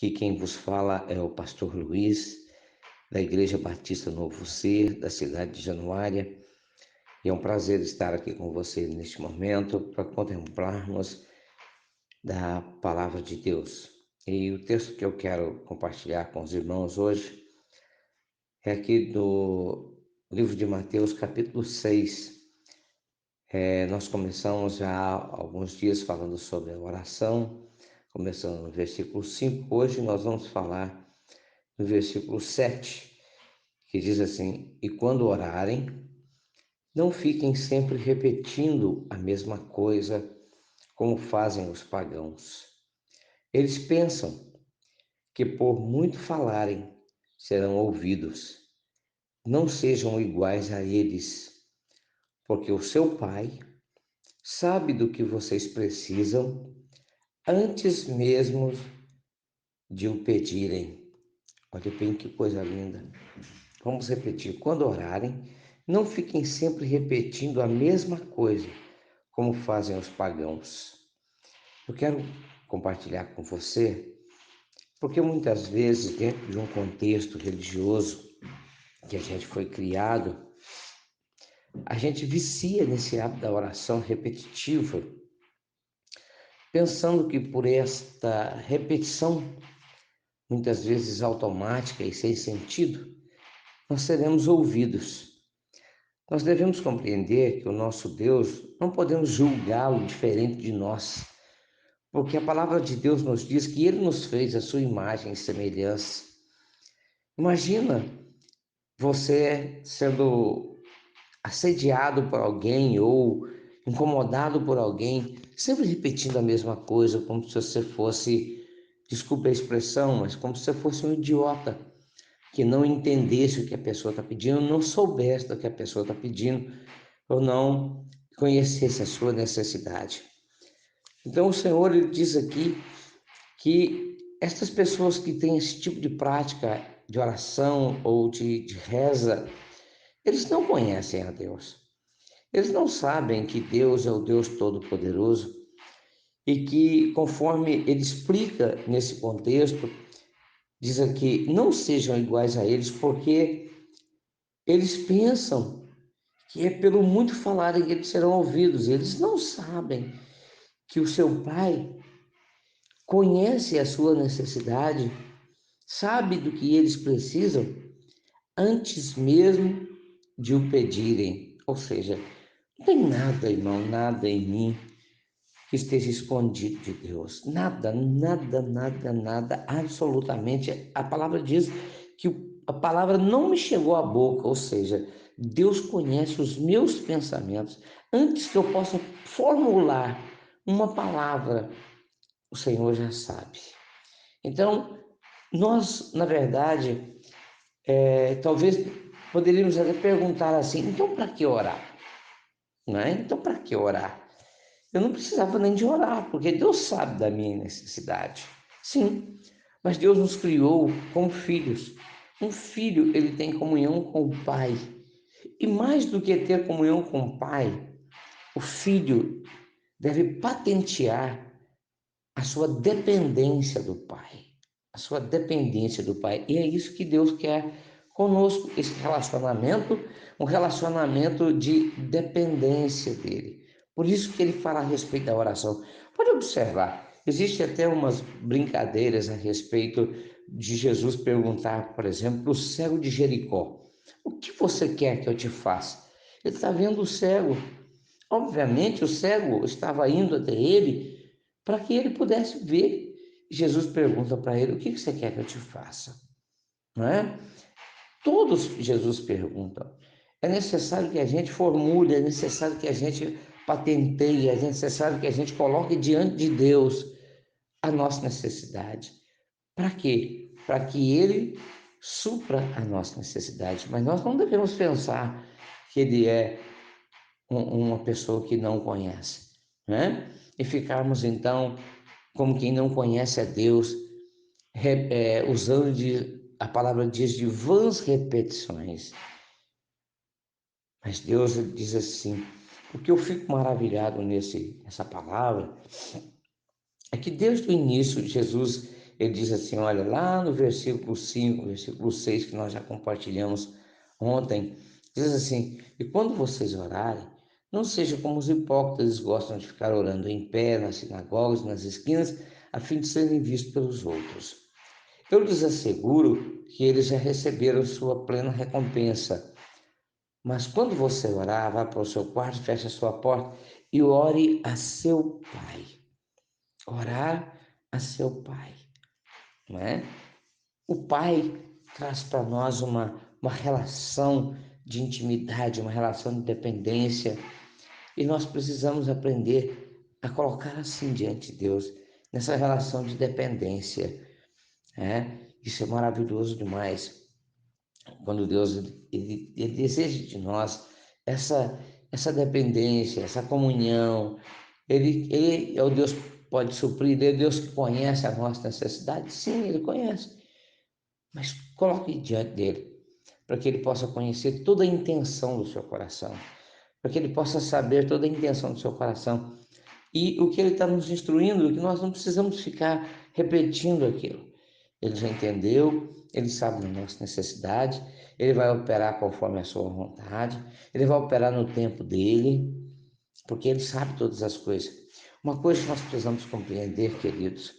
Aqui quem vos fala é o pastor Luiz, da Igreja Batista Novo Ser, da cidade de Januária. E é um prazer estar aqui com você neste momento para contemplarmos da palavra de Deus. E o texto que eu quero compartilhar com os irmãos hoje é aqui do livro de Mateus, capítulo 6. Nós começamos já há alguns dias falando sobre a oração, começando no versículo 5. Hoje nós vamos falar no versículo 7, que diz assim: E quando orarem, não fiquem sempre repetindo a mesma coisa, como fazem os pagãos. Eles pensam que por muito falarem serão ouvidos. Não sejam iguais a eles, porque o seu Pai sabe do que vocês precisam antes mesmo de o pedirem. Olha bem que coisa linda. Vamos repetir: quando orarem, não fiquem sempre repetindo a mesma coisa, como fazem os pagãos. Eu quero compartilhar com você, porque muitas vezes, dentro de um contexto religioso que a gente foi criado, a gente vicia nesse hábito da oração repetitiva, pensando que por esta repetição, muitas vezes automática e sem sentido, nós seremos ouvidos. Nós devemos compreender que o nosso Deus, não podemos julgá-lo diferente de nós, porque a palavra de Deus nos diz que Ele nos fez a sua imagem e semelhança. Imagina você sendo assediado por alguém ou incomodado por alguém, sempre repetindo a mesma coisa, como se você fosse, desculpe a expressão, mas como se você fosse um idiota, que não entendesse o que a pessoa está pedindo, não soubesse o que a pessoa está pedindo, ou não conhecesse a sua necessidade. Então o Senhor ele diz aqui que essas pessoas que têm esse tipo de prática de oração ou de reza, eles não conhecem a Deus. Eles não sabem que Deus é o Deus Todo-Poderoso e que, conforme ele explica nesse contexto, diz aqui: não sejam iguais a eles, porque eles pensam que é pelo muito falarem que eles serão ouvidos. Eles não sabem que o seu Pai conhece a sua necessidade, sabe do que eles precisam antes mesmo de o pedirem. Ou seja, não tem nada, irmão, nada em mim que esteja escondido de Deus. Nada, nada, nada, nada, absolutamente. A palavra diz que a palavra não me chegou à boca, ou seja, Deus conhece os meus pensamentos. Antes que eu possa formular uma palavra, o Senhor já sabe. Então, nós, na verdade, talvez poderíamos até perguntar assim: então para que orar? Não é? Então para que orar? Eu não precisava nem de orar, porque Deus sabe da minha necessidade. Sim, mas Deus nos criou como filhos. Um filho, ele tem comunhão com o Pai. E mais do que ter comunhão com o Pai, o filho deve patentear a sua dependência do Pai. A sua dependência do Pai. E é isso que Deus quer conosco, esse relacionamento, um relacionamento de dependência dele. Por isso que ele fala a respeito da oração. Pode observar, existe até umas brincadeiras a respeito de Jesus perguntar, por exemplo, para o cego de Jericó: o que você quer que eu te faça? Ele está vendo o cego. Obviamente, o cego estava indo até ele para que ele pudesse ver. Jesus pergunta para ele: o que você quer que eu te faça? Não é? Todos Jesus perguntam. É necessário que a gente formule, é necessário que a gente patenteie, é necessário que a gente coloque diante de Deus a nossa necessidade. Para quê? Para que Ele supra a nossa necessidade. Mas nós não devemos pensar que Ele é uma pessoa que não conhece, né? E ficarmos então como quem não conhece a Deus, usando a palavra diz de vãs repetições. Mas Deus diz assim: o que eu fico maravilhado nessa palavra é que desde o início Jesus Ele diz assim, olha, lá no versículo 5, versículo 6, que nós já compartilhamos ontem, diz assim, e quando vocês orarem, não seja como os hipócritas gostam de ficar orando em pé, nas sinagogas, nas esquinas, a fim de serem vistos pelos outros. Eu lhes asseguro que eles já receberam sua plena recompensa. Mas quando você orar, vá para o seu quarto, feche a sua porta e ore a seu Pai. Orar a seu Pai, não é? O Pai traz para nós uma relação de intimidade, uma relação de dependência, e nós precisamos aprender a colocar assim diante de Deus, nessa relação de dependência, né? Isso é maravilhoso demais, quando Deus ele deseja de nós essa dependência, essa comunhão. Ele é o Deus que pode suprir, ele é o Deus que conhece a nossa necessidade. Sim, ele conhece, mas coloque diante dele, para que ele possa conhecer toda a intenção do seu coração, para que ele possa saber toda a intenção do seu coração. E o que ele está nos instruindo, que nós não precisamos ficar repetindo aquilo. Ele já entendeu, ele sabe da nossa necessidade, ele vai operar conforme a sua vontade, ele vai operar no tempo dele, porque ele sabe todas as coisas. Uma coisa que nós precisamos compreender, queridos,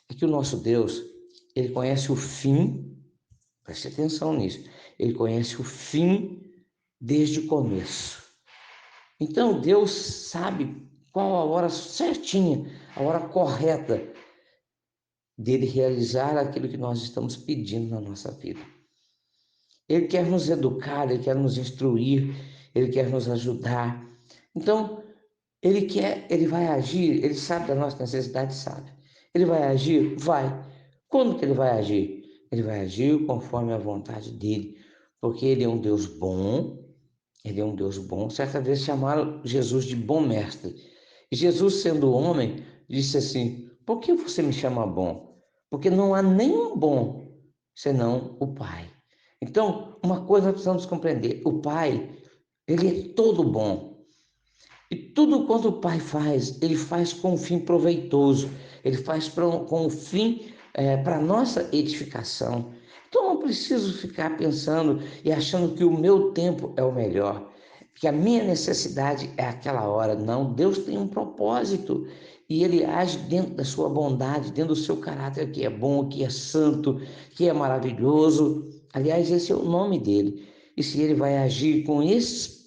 é que o nosso Deus, ele conhece o fim, preste atenção nisso, ele conhece o fim desde o começo. Então Deus sabe qual a hora certinha, a hora correta dele realizar aquilo que nós estamos pedindo na nossa vida. Ele quer nos educar, ele quer nos instruir, ele quer nos ajudar. Então, ele vai agir, ele sabe da nossa necessidade, sabe. Ele vai agir? Vai. Quando que ele vai agir? Ele vai agir conforme a vontade dele, porque ele é um Deus bom, ele é um Deus bom. Certa vez chamaram Jesus de bom mestre. E Jesus, sendo homem, disse assim: por que você me chama bom? Porque não há nenhum bom senão o Pai. Então, uma coisa nós precisamos compreender: o Pai, ele é todo bom. E tudo quanto o Pai faz, ele faz com um fim proveitoso, ele faz com um fim para nossa edificação. Então, não preciso ficar pensando e achando que o meu tempo é o melhor, que a minha necessidade é aquela hora. Não, Deus tem um propósito e ele age dentro da sua bondade, dentro do seu caráter que é bom, que é santo, que é maravilhoso. Aliás, esse é o nome dele. E se ele vai agir com esses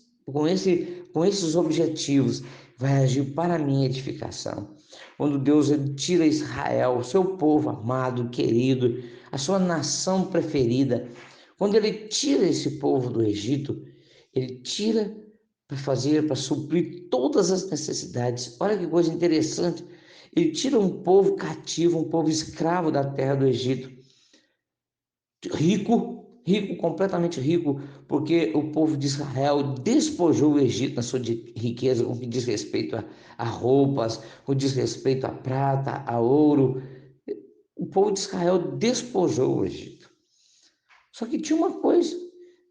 objetivos, vai agir para a minha edificação. Quando Deus ele tira Israel, o seu povo amado, querido, a sua nação preferida, quando ele tira esse povo do Egito, ele tira para suprir todas as necessidades. Olha que coisa interessante. Ele tira um povo cativo, um povo escravo da terra do Egito, rico, completamente rico, porque o povo de Israel despojou o Egito na sua riqueza, com que diz respeito a roupas, com diz respeito a prata, a ouro. O povo de Israel despojou o Egito. Só que tinha uma coisa: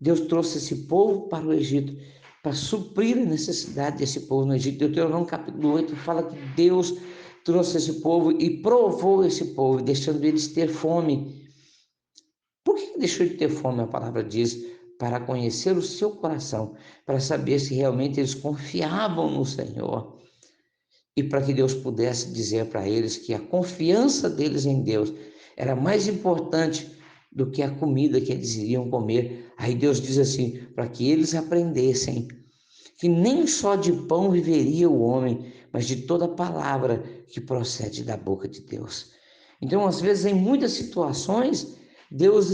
Deus trouxe esse povo para o Egito para suprir a necessidade desse povo no Egito. Deuteronômio capítulo 8 fala que Deus trouxe esse povo e provou esse povo, deixando eles ter fome. Por que deixou de ter fome? A palavra diz: para conhecer o seu coração, para saber se realmente eles confiavam no Senhor, e para que Deus pudesse dizer para eles que a confiança deles em Deus era mais importante do que a comida que eles iriam comer. Aí Deus diz assim, para que eles aprendessem que nem só de pão viveria o homem, mas de toda palavra que procede da boca de Deus. Então, às vezes, em muitas situações, Deus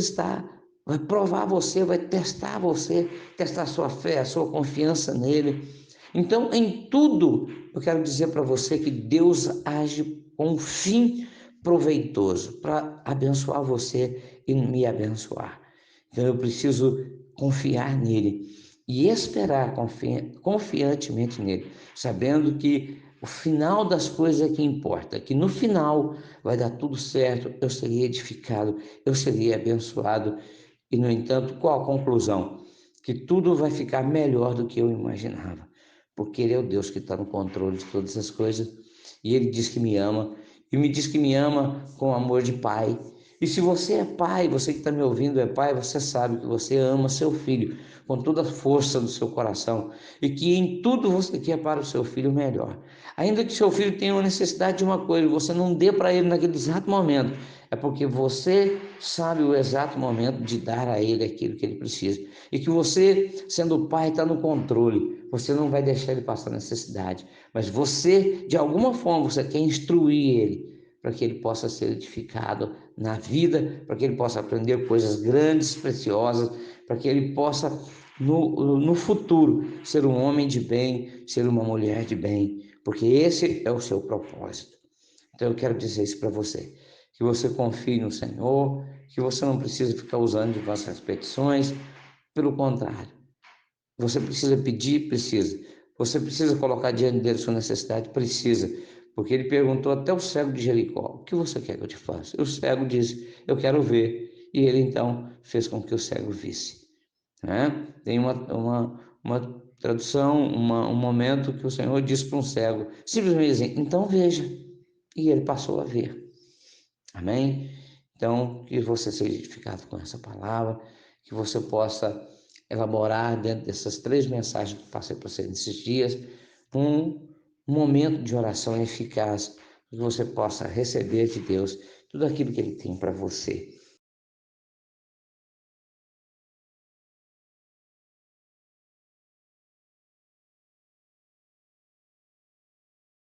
vai provar você, vai testar você, testar a sua fé, a sua confiança nele. Então, em tudo, eu quero dizer para você que Deus age com um fim proveitoso para abençoar você e me abençoar. Então, eu preciso confiar nele e esperar confiantemente nele, sabendo que o final das coisas é que importa, que no final vai dar tudo certo, eu serei edificado, eu serei abençoado. E, no entanto, qual a conclusão? Que tudo vai ficar melhor do que eu imaginava, porque ele é o Deus que está no controle de todas as coisas, e ele diz que me ama, e me diz que me ama com amor de pai. E se você é pai, você que está me ouvindo é pai, você sabe que você ama seu filho com toda a força do seu coração e que em tudo você quer para o seu filho melhor. Ainda que seu filho tenha uma necessidade de uma coisa, você não dê para ele naquele exato momento, é porque você sabe o exato momento de dar a ele aquilo que ele precisa. E que você, sendo pai, está no controle. Você não vai deixar ele passar necessidade. Mas você, de alguma forma, você quer instruir ele para que ele possa ser edificado na vida, para que ele possa aprender coisas grandes, preciosas, para que ele possa, no futuro, ser um homem de bem, ser uma mulher de bem, porque esse é o seu propósito. Então eu quero dizer isso para você, que você confie no Senhor, que você não precisa ficar usando de vossas petições, pelo contrário, você precisa pedir? Precisa. Você precisa colocar diante dele sua necessidade? Precisa. Porque ele perguntou até o cego de Jericó: o que você quer que eu te faça? E o cego disse: eu quero ver. E ele então fez com que o cego visse. Né? Tem uma tradução, um momento que o Senhor disse para um cego: simplesmente assim, então veja. E ele passou a ver. Amém? Então, que você seja edificado com essa palavra, que você possa elaborar dentro dessas 3 mensagens que passei para você nesses dias, um momento de oração eficaz, que você possa receber de Deus tudo aquilo que Ele tem para você.